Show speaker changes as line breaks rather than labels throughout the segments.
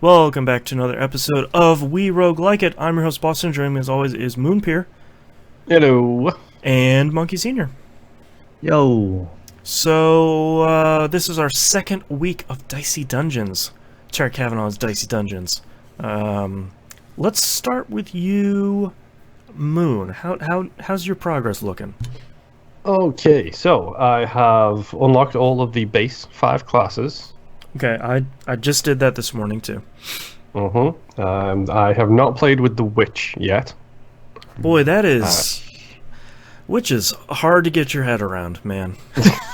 Welcome back to another episode of We Roguelike It. I'm your host, Boston. Joining me as always is Moonpeer.
Hello.
And Monkey Sr.
Yo.
So, this is our second week of Dicey Dungeons. Tara Kavanaugh's Dicey Dungeons. Let's start with you, Moon. How's your progress looking?
Okay, so I have unlocked all of the base 5 classes.
Okay, I just did that this morning too.
I have not played with the witch yet.
Boy, that is... Witch is hard to get your head around, man.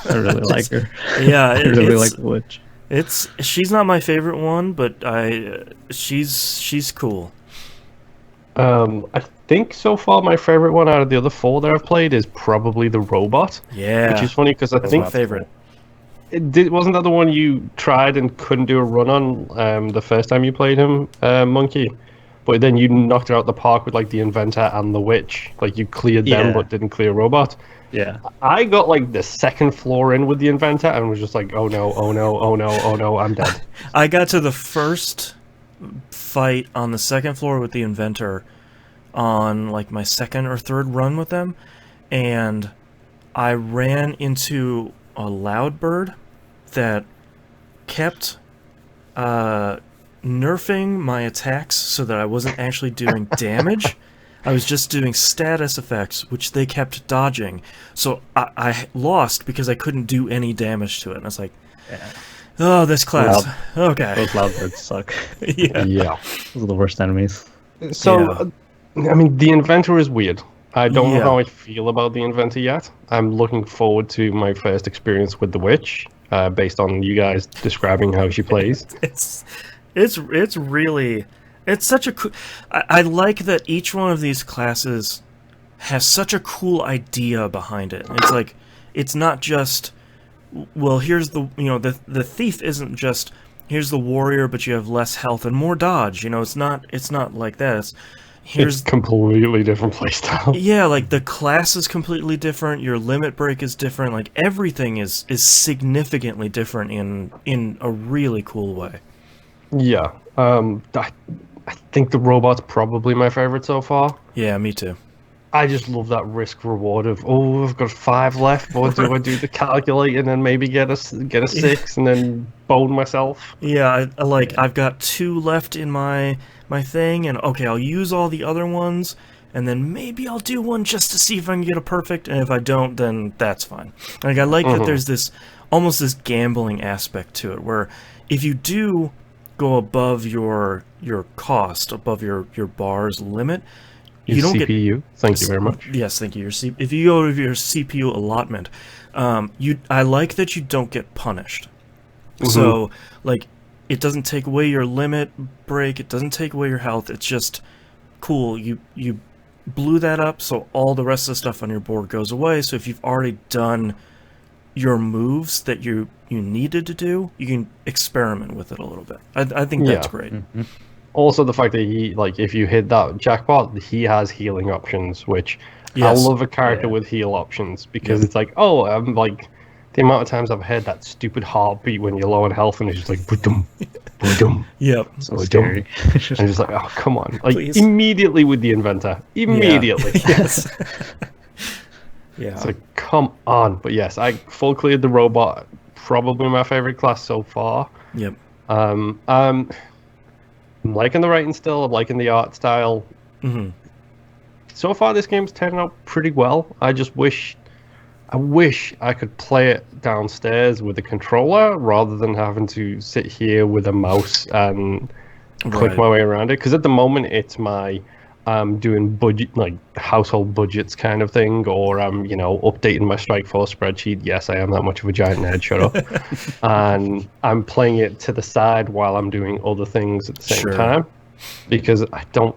I really like her.
Yeah,
I really like the witch.
She's not my favorite one, but she's cool.
I think so far my favorite one out of the other 4 that I've played is probably the robot.
Yeah,
which is funny because I
that's
think
my favorite.
Wasn't that the one you tried and couldn't do a run on the first time you played him, Monkey? But then you knocked it out the park with like the inventor and the witch. Like you cleared them but didn't clear robot.
Yeah.
I got like the second floor in with the inventor and was just like, oh no, oh no, oh no, oh no, I'm dead.
I got to the first fight on the second floor with the inventor on like my second or third run with them, and I ran into a loud bird that kept nerfing my attacks so that I wasn't actually doing damage. I was just doing status effects, which they kept dodging. So I lost because I couldn't do any damage to it. And I was like, oh, this class. Okay.
Those loud birds suck.
Yeah.
Those are the worst enemies.
So, I mean, the inventor is weird. I don't know how I feel about the inventor yet. I'm looking forward to my first experience with the witch, based on you guys describing how she plays.
It's really, it's such a cool... I like that each one of these classes has such a cool idea behind it. It's like, it's not just, well, here's the, the thief isn't just, here's the warrior, but you have less health and more dodge. It's not like that. It's
completely different playstyle.
Yeah, like the class is completely different, your limit break is different, like everything is significantly different in a really cool way.
Yeah. I think the robot's probably my favorite so far.
Yeah, me too.
I just love that risk reward of, I've got 5 left, or do I do the calculate and then maybe get a 6 and then bone myself?
Yeah, I've got 2 left in my thing, and okay, I'll use all the other ones, and then maybe I'll do one just to see if I can get a perfect, and if I don't, then that's fine. Like, I like that there's this, almost this gambling aspect to it, where if you do go above your cost, above your bar's limit, you don't
CPU. Thank you very much.
Yes, thank you. If you go to your CPU allotment, I like that you don't get punished. So, like, it doesn't take away your limit break. It doesn't take away your health. It's just cool. You blew that up, so all the rest of the stuff on your board goes away. So if you've already done your moves that you needed to do, you can experiment with it a little bit. I think that's great.
Also, the fact that if you hit that jackpot, he has healing options, which I love a character with heal options, because it's like, I'm like, the amount of times I've heard that stupid heartbeat when you're low on health, and it's just like, boom, boom.
Yep.
So scary.
I'm just like, oh, come on. Like,
Please.
Immediately with the inventor. Immediately.
Yeah. Yes. Yeah.
It's like, come on. But yes, I full cleared the robot. Probably my favorite class so far.
Yep.
I'm liking the writing still. I'm liking the art style. So far, this game's turning out pretty well. I wish I could play it downstairs with a controller rather than having to sit here with a mouse and click my way around it. Because at the moment, it's my doing budget, like household budgets kind of thing, or I'm updating my Strike Force spreadsheet. Yes, I am that much of a giant nerd. Shut up. And I'm playing it to the side while I'm doing other things at the same time, because I don't.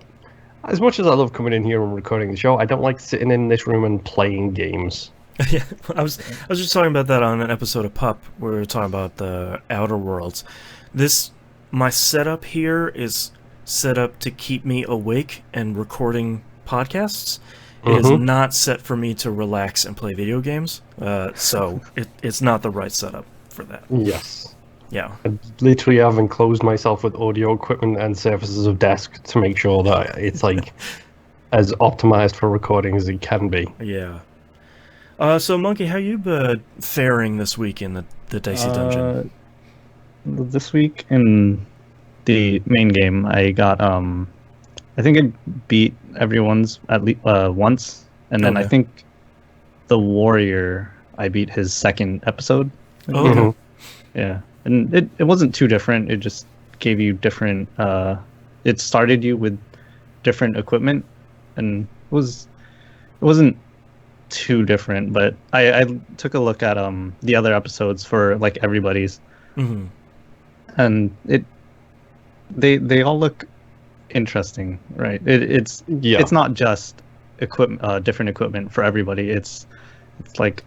As much as I love coming in here and recording the show, I don't like sitting in this room and playing games.
Yeah, I was just talking about that on an episode of Pup where we were talking about the Outer Worlds. My setup here is set up to keep me awake and recording podcasts. It is not set for me to relax and play video games, so it's not the right setup for that.
Yes.
Yeah.
I literally have enclosed myself with audio equipment and surfaces of desk to make sure that it's like as optimized for recording as it can be.
Yeah. So Monkey, how you faring this week in the Dicey dungeon?
This week in the main game, I got I think I beat everyone's at least once, and then I
Okay.
think the warrior I beat his second episode.
Oh, okay.
Mhm.
Yeah, and it wasn't too different. It just gave you different. It started you with different equipment, and it wasn't too different. But I took a look at the other episodes for like everybody's,
Hmm.
and they all look interesting, right?
Yeah.
It's not just equipment, different equipment for everybody. It's like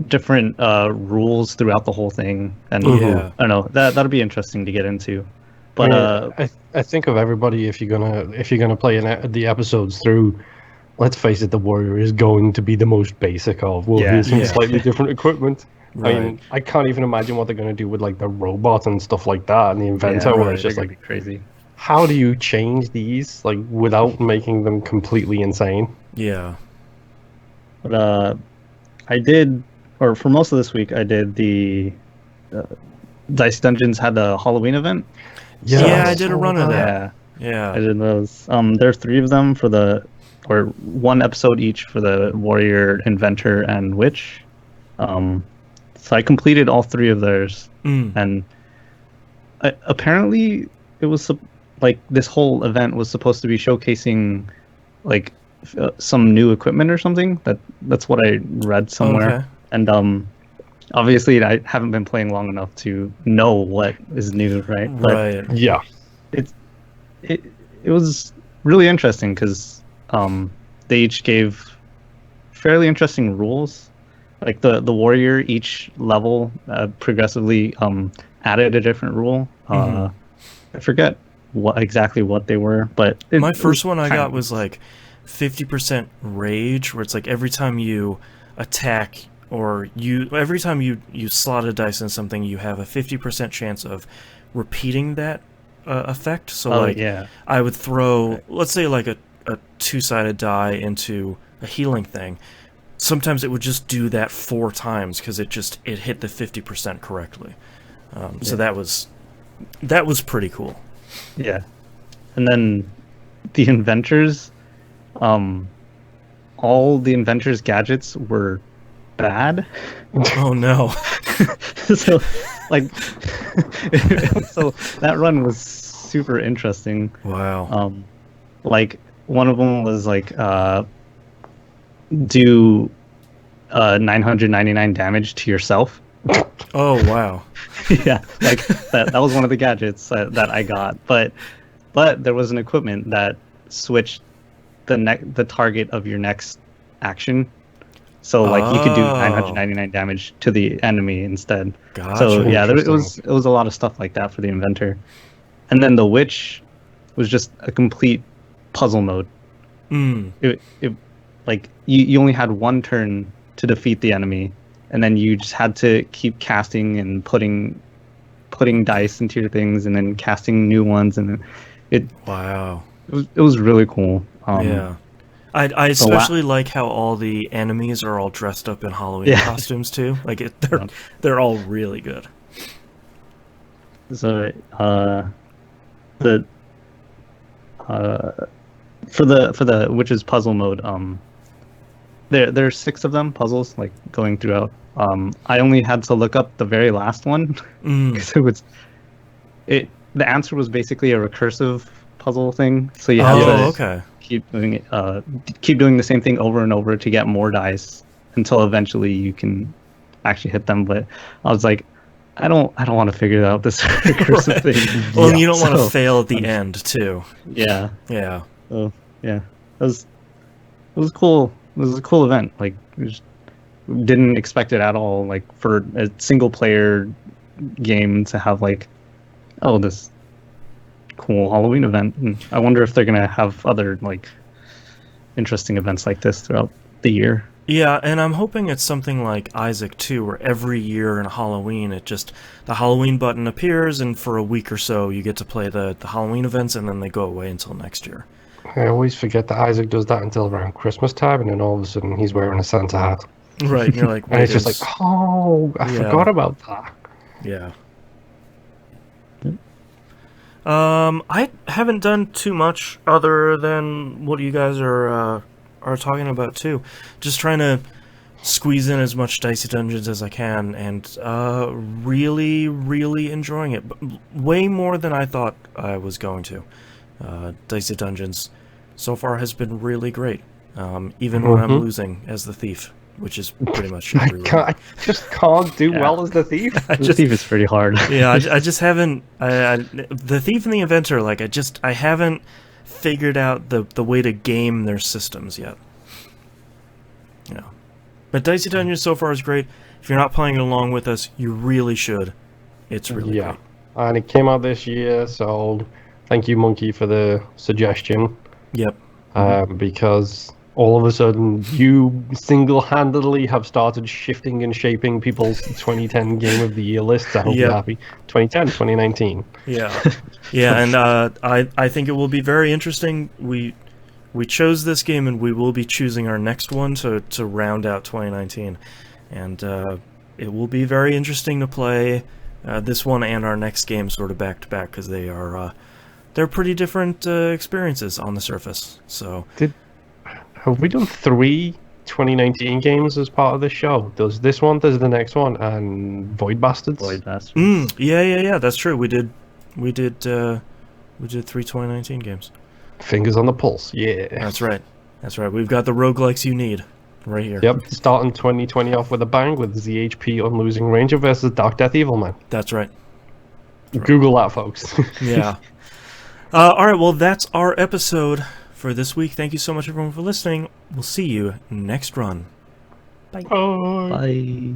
different rules throughout the whole thing, and
Yeah.
I don't know, that'll be interesting to get into.
I
But
mean, I think of everybody if you're gonna play the episodes through. Let's face it, the warrior is going to be the most basic of. Well,
Yeah.
here's some
Yeah.
slightly different equipment. I
Right.
mean, I can't even imagine what they're gonna do with like the robot and stuff like that, and the inventor,
yeah,
where
right,
it's
they're
just
gonna
like,
be crazy.
how do you change these like without making them completely insane?
Yeah.
But I did, or for most of this week, I did the Dice Dungeons had the Halloween event.
Yeah, I
I
did a
saw
run of that.
Yeah,
Yeah.
I did those. There are three of them for or one episode each for the warrior, inventor, and witch. So I completed all three of theirs,
Mm.
and apparently it was like this whole event was supposed to be showcasing like some new equipment or something. That's what I read somewhere.
Okay.
And obviously I haven't been playing long enough to know what is new, right? But
Right.
Yeah,
it it was really interesting because they each gave fairly interesting rules. Like the warrior, each level progressively added a different rule.
Mhm.
I forget exactly what they were, but
My
it
first
was
one I
kind
got
of-
was like 50% rage, where it's like every time you attack or every time you slot a dice in something, you have a 50% chance of repeating that effect. So
oh
like
yeah,
I would throw, let's say like a two-sided die into a healing thing. Sometimes it would just do that 4 times because it hit the 50% correctly. So
Yeah.
that was pretty cool.
yeah. And then the inventors, all the inventors' gadgets were bad.
Oh no.
So like so that run was super interesting.
Wow.
Like one of them was like do 999 damage to yourself.
Oh wow.
Yeah, like that was one of the gadgets that I got, but there was an equipment that switched the target of your next action. So like you could do
Oh.
999 damage to the enemy instead.
Gotcha.
So yeah, it
Interesting.
was a lot of stuff like that for the inventor. And then the witch was just a complete puzzle mode.
Mm.
It like you only had one turn to defeat the enemy, and then you just had to keep casting and putting dice into your things, and then casting new ones, and it
Wow.
it was really cool.
Yeah. I especially like how all the enemies are all dressed up in Halloween
Yeah.
costumes too. Like
Yeah.
they're all really good.
So the for the witch's puzzle mode, there's 6 of them puzzles like going throughout. I only had to look up the very last one
Mm.
because the answer was basically a recursive puzzle thing. So you have
Oh,
to
okay.
keep doing it, keep doing the same thing over and over to get more dice until eventually you can actually hit them. But I was like, I don't want to figure out this recursive
Right.
thing.
Well, and you don't want to
So,
fail at the end too.
Yeah.
Yeah.
So yeah, it was cool. It was a cool event. Like, didn't expect it at all. Like for a single player game to have like, oh, this cool Halloween event. And I wonder if they're gonna have other like interesting events like this throughout the year.
Yeah, and I'm hoping it's something like Isaac 2, where every year in Halloween, the Halloween button appears, and for a week or so, you get to play the Halloween events, and then they go away until next year.
I always forget that Isaac does that until around Christmas time, and then all of a sudden he's wearing a Santa hat.
Right, and you're like,
And
wait,
it's just like, oh, I
Yeah.
forgot about that.
yeah. I haven't done too much other than what you guys are talking about too. Just trying to squeeze in as much Dicey Dungeons as I can, and really, really enjoying it. Way more than I thought I was going to. Dicey Dungeons so far has been really great. Even when I'm losing as the thief, which is pretty much everywhere.
I just can't do well as the thief.
The thief is pretty hard.
Yeah, I just haven't. The thief and the inventor, like I haven't figured out the way to game their systems yet. You know, but Dicey Dungeons so far is great. If you're not playing it along with us, you really should. It's really great.
And it came out this year, so thank you, Monkey, for the suggestion.
Yep.
Because all of a sudden you single-handedly have started shifting and shaping people's 2010 Game of the Year lists. I hope you're happy. 2010, 2019.
Yeah. Yeah, and I think it will be very interesting. We chose this game, and we will be choosing our next one to round out 2019. And it will be very interesting to play this one and our next game sort of back-to-back, because they're pretty different experiences on the surface. So
Have we done 3 2019 games as part of this show? There's this one, there's the next one, and Void Bastards.
Yeah, that's true. We did 3 2019 games.
Fingers on the pulse, yeah.
That's right. We've got the roguelikes you need right here.
Yep, starting 2020 off with a bang with ZHP on Losing Ranger versus Dark Death Evilman.
That's right.
Google that, folks.
Yeah. All right, well, that's our episode for this week. Thank you so much, everyone, for listening. We'll see you next run. Bye.
Bye.